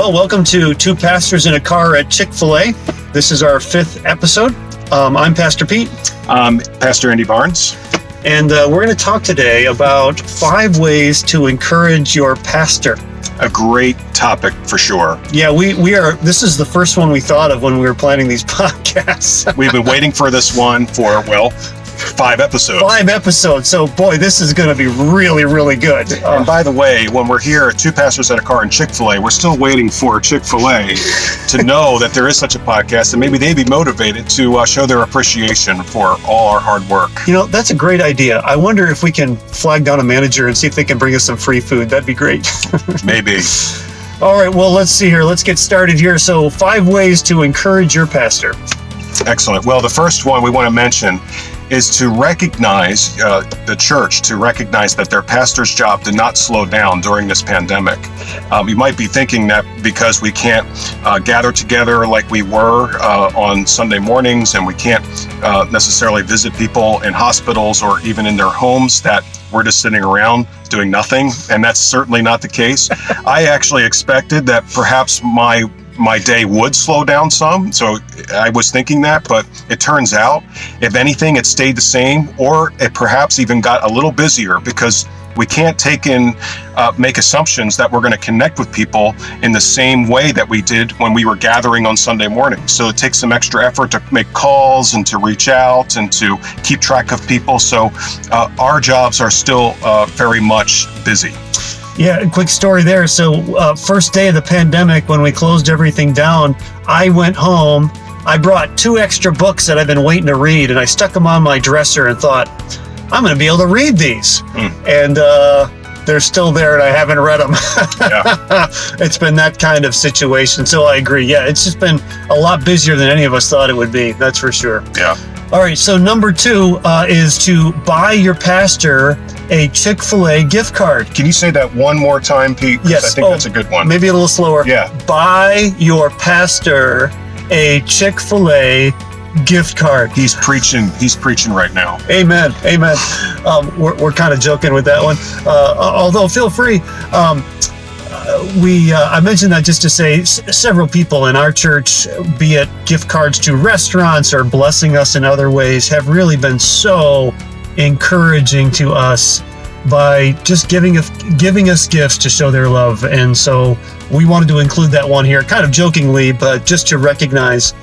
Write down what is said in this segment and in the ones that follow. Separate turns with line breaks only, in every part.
Well, welcome to Two Pastors in a Car at Chick-fil-A. This is our 5th episode. I'm Pastor Pete.
I'm Pastor Andy Barnes.
And we're going to talk today about 5 ways to encourage your pastor.
A great topic for sure.
Yeah, this is the first one we thought of when we were planning these podcasts.
We've been waiting for this one for, 5 episodes.
5 episodes. So, boy, this is going to be really, really good.
And by the way, when we're here at Two Pastors at a Car in Chick-fil-A, we're still waiting for Chick-fil-A to know that there is such a podcast, and maybe they'd be motivated to show their appreciation for all our hard work.
You know, that's a great idea. I wonder if we can flag down a manager and see if they can bring us some free food. That'd be great.
Maybe.
All right, well, let's see here. Let's get started here. So 5 ways to encourage your pastor.
Excellent. Well, the first one we want to mention is to recognize the church, to recognize that their pastor's job did not slow down during this pandemic. You might be thinking that because we can't gather together like we were on Sunday mornings, and we can't necessarily visit people in hospitals or even in their homes, that we're just sitting around doing nothing, and that's certainly not the case. I actually expected that perhaps my day would slow down some, so I was thinking that, but it turns out, if anything, it stayed the same, or it perhaps even got a little busier, because we can't make assumptions that we're going to connect with people in the same way that we did when we were gathering on Sunday morning. So it takes some extra effort to make calls and to reach out and to keep track of people. So our jobs are still very much busy.
Yeah, quick story there. So first day of the pandemic, when we closed everything down, I went home. I brought 2 extra books that I've been waiting to read, and I stuck them on my dresser and thought, I'm going to be able to read these. And they're still there, and I haven't read them. Yeah. It's been that kind of situation. So I agree. Yeah, it's just been a lot busier than any of us thought it would be. That's for sure.
Yeah.
All right, so number 2 is to buy your pastor a Chick-fil-A gift card.
Can you say that one more time, Pete?
Yes.
I think that's a good one.
Maybe a little slower.
Yeah.
Buy your pastor a Chick-fil-A gift card.
He's preaching right now.
Amen. We're kind of joking with that one. Although feel free. I mentioned that just to say several people in our church, be it gift cards to restaurants or blessing us in other ways, have really been so encouraging to us by just giving us gifts to show their love. And so we wanted to include that one here, kind of jokingly, but just to recognize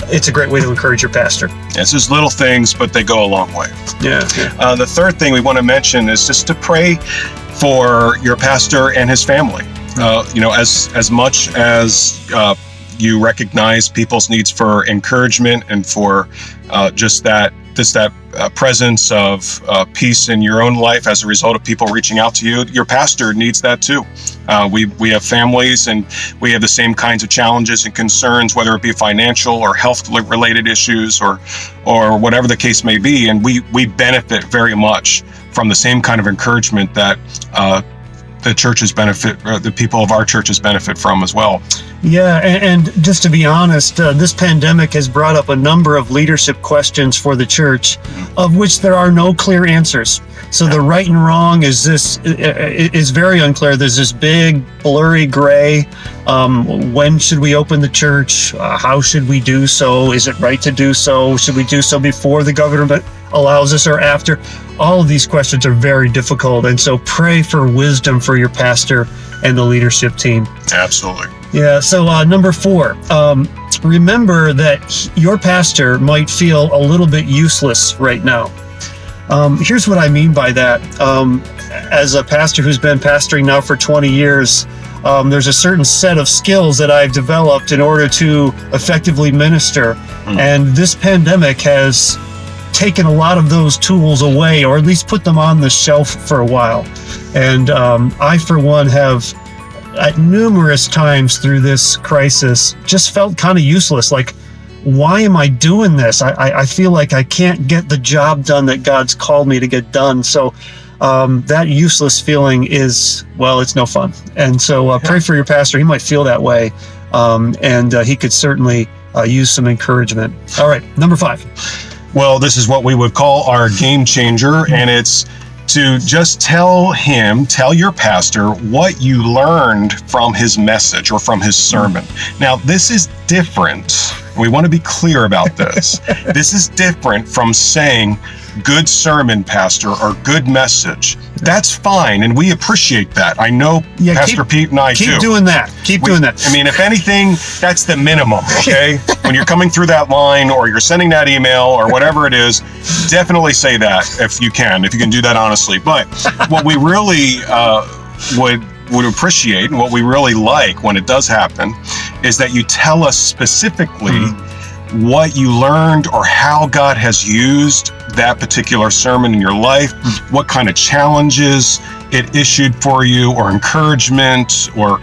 it's a great way to encourage your pastor.
It's just little things, but they go a long way.
Yeah.
The third thing we want to mention is just to pray for your pastor and his family. As much as you recognize people's needs for encouragement and for just that presence of peace in your own life as a result of people reaching out to you, your pastor needs that too. We have families, and we have the same kinds of challenges and concerns, whether it be financial or health-related issues or whatever the case may be, and we benefit very much from the same kind of encouragement that the people of our churches benefit from as well.
Yeah, and just to be honest, this pandemic has brought up a number of leadership questions for the church, of which there are no clear answers. So the right and wrong is very unclear. There's this big blurry gray. When should we open the church? How should we do so? Is it right to do so? Should we do so before the government allows us or after? All of these questions are very difficult, and so pray for wisdom for your pastor and the leadership team.
Absolutely.
Yeah, so number 4, remember that your pastor might feel a little bit useless right now. Here's what I mean by that. As a pastor who's been pastoring now for 20 years, there's a certain set of skills that I've developed in order to effectively minister. And this pandemic has taken a lot of those tools away, or at least put them on the shelf for a while. And I, for one, have at numerous times through this crisis just felt kind of useless. Like, why am I doing this? I feel like I can't get the job done that God's called me to get done. So that useless feeling is, it's no fun. And so pray for your pastor. He might feel that way. And he could certainly use some encouragement. All right, number 5.
Well, this is what we would call our game changer, and it's to just tell your pastor what you learned from his message or from his sermon. Now, this is different. We want to be clear about this. This is different from saying, good sermon, pastor, or good message. That's fine, and we appreciate that. I know Pastor Pete and I do.
Keep doing that. Keep doing that.
I mean, if anything, that's the minimum, okay? When you're coming through that line or you're sending that email or whatever it is, definitely say that if you can do that honestly. But what we really would appreciate, and what we really like when it does happen, is that you tell us specifically what you learned or how God has used that particular sermon in your life, what kind of challenges it issued for you, or encouragement, or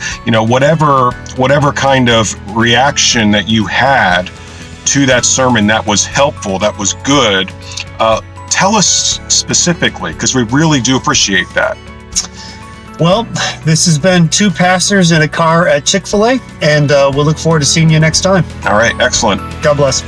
whatever kind of reaction that you had to that sermon that was helpful, that was good. Tell us specifically, because we really do appreciate that.
Well, this has been two pastors in a car at Chick-fil-A, and we'll look forward to seeing you next time.
All right, excellent.
God bless.